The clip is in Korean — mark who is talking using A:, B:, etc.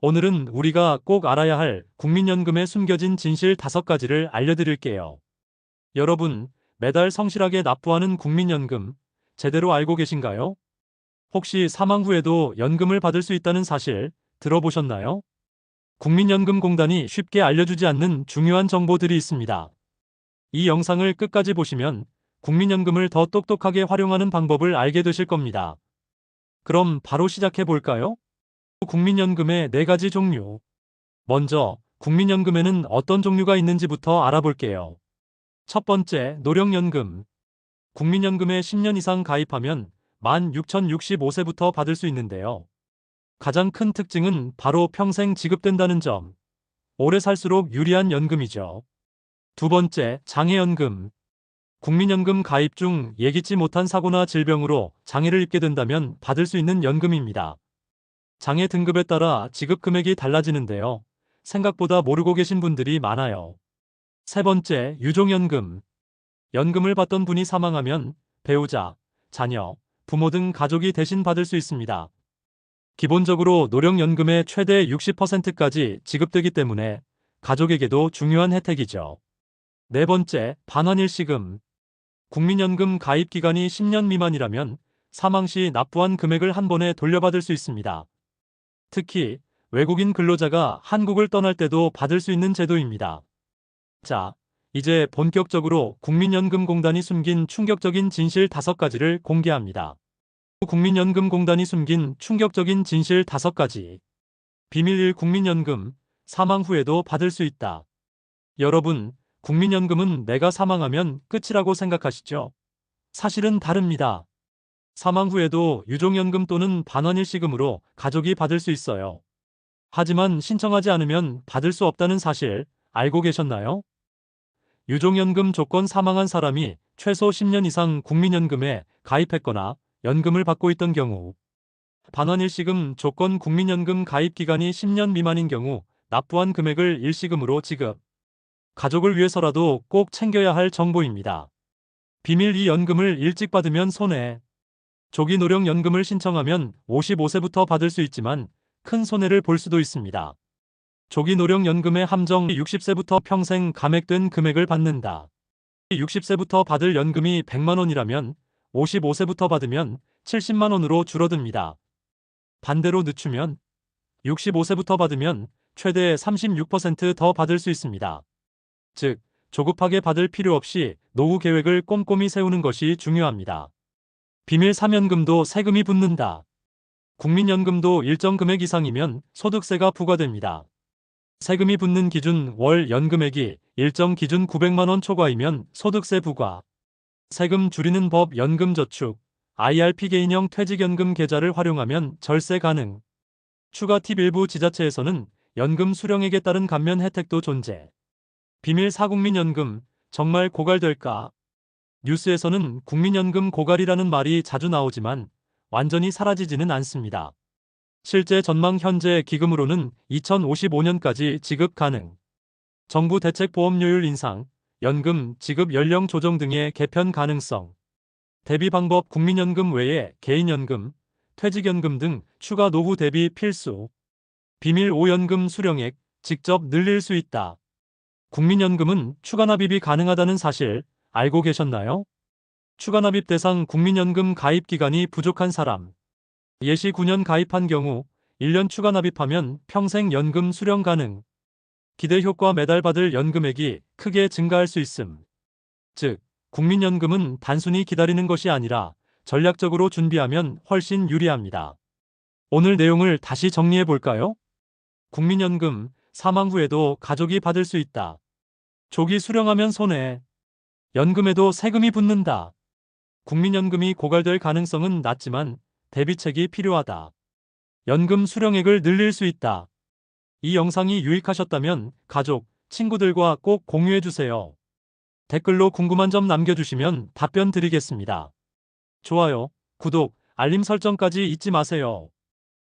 A: 오늘은 우리가 꼭 알아야 할 국민연금의 숨겨진 진실 5가지를 알려드릴게요. 여러분, 매달 성실하게 납부하는 국민연금 제대로 알고 계신가요? 혹시 사망 후에도 연금을 받을 수 있다는 사실 들어보셨나요? 국민연금공단이 쉽게 알려주지 않는 중요한 정보들이 있습니다. 이 영상을 끝까지 보시면 국민연금을 더 똑똑하게 활용하는 방법을 알게 되실 겁니다. 그럼 바로 시작해 볼까요? 국민연금의 4가지 종류. 먼저 국민연금에는 어떤 종류가 있는지부터 알아볼게요. 첫 번째, 노령연금. 국민연금에 10년 이상 가입하면 만 6,065세부터 받을 수 있는데요. 가장 큰 특징은 바로 평생 지급된다는 점. 오래 살수록 유리한 연금이죠. 두 번째, 장애연금. 국민연금 가입 중 예기치 못한 사고나 질병으로 장애를 입게 된다면 받을 수 있는 연금입니다. 장애 등급에 따라 지급 금액이 달라지는데요. 생각보다 모르고 계신 분들이 많아요. 세 번째, 유종연금. 연금을 받던 분이 사망하면 배우자, 자녀, 부모 등 가족이 대신 받을 수 있습니다. 기본적으로 노령연금의 최대 60%까지 지급되기 때문에 가족에게도 중요한 혜택이죠. 네 번째, 반환일시금. 국민연금 가입 기간이 10년 미만이라면 사망 시 납부한 금액을 한 번에 돌려받을 수 있습니다. 특히 외국인 근로자가 한국을 떠날 때도 받을 수 있는 제도입니다. 자, 이제 본격적으로 국민연금공단이 숨긴 충격적인 진실 5가지를 공개합니다. 국민연금공단이 숨긴 충격적인 진실 5가지. 비밀 1. 국민연금, 사망 후에도 받을 수 있다. 여러분, 국민연금은 내가 사망하면 끝이라고 생각하시죠? 사실은 다릅니다. 사망 후에도 유종연금 또는 반환일시금으로 가족이 받을 수 있어요. 하지만 신청하지 않으면 받을 수 없다는 사실 알고 계셨나요? 유종연금 조건 사망한 사람이 최소 10년 이상 국민연금에 가입했거나 연금을 받고 있던 경우, 반환일시금 조건 국민연금 가입 기간이 10년 미만인 경우 납부한 금액을 일시금으로 지급. 가족을 위해서라도 꼭 챙겨야 할 정보입니다. 비밀 2. 연금을 일찍 받으면 손해. 조기 노령연금을 신청하면 55세부터 받을 수 있지만 큰 손해를 볼 수도 있습니다. 조기 노령연금의 함정 60세부터 평생 감액된 금액을 받는다. 60세부터 받을 연금이 100만 원이라면 55세부터 받으면 70만 원으로 줄어듭니다. 반대로 늦추면 65세부터 받으면 최대 36%더 받을 수 있습니다. 즉, 조급하게 받을 필요 없이 노후 계획을 꼼꼼히 세우는 것이 중요합니다. 비밀 3. 연금도 세금이 붙는다. 국민연금도 일정 금액 이상이면 소득세가 부과됩니다. 세금이 붙는 기준 월 연금액이 일정 기준 900만 원 초과이면 소득세 부과. 세금 줄이는 법 연금저축, IRP 개인형 퇴직연금 계좌를 활용하면 절세 가능. 추가 팁 일부 지자체에서는 연금 수령액에 따른 감면 혜택도 존재. 비밀 4. 국민연금, 정말 고갈될까? 뉴스에서는 국민연금 고갈이라는 말이 자주 나오지만 완전히 사라지지는 않습니다. 실제 전망 현재 기금으로는 2055년까지 지급 가능. 정부 대책 보험료율 인상, 연금 지급 연령 조정 등의 개편 가능성. 대비 방법 국민연금 외에 개인연금, 퇴직연금 등 추가 노후 대비 필수. 비밀 5. 연금 수령액, 직접 늘릴 수 있다. 국민연금은 추가 납입이 가능하다는 사실 알고 계셨나요? 추가 납입 대상 국민연금 가입 기간이 부족한 사람. 예시 9년 가입한 경우 1년 추가 납입하면 평생 연금 수령 가능. 기대 효과 매달 받을 연금액이 크게 증가할 수 있음. 즉, 국민연금은 단순히 기다리는 것이 아니라 전략적으로 준비하면 훨씬 유리합니다. 오늘 내용을 다시 정리해 볼까요? 국민연금, 사망 후에도 가족이 받을 수 있다. 조기 수령하면 손해. 연금에도 세금이 붙는다. 국민연금이 고갈될 가능성은 낮지만 대비책이 필요하다. 연금 수령액을 늘릴 수 있다. 이 영상이 유익하셨다면 가족, 친구들과 꼭 공유해주세요. 댓글로 궁금한 점 남겨주시면 답변 드리겠습니다. 좋아요, 구독, 알림 설정까지 잊지 마세요.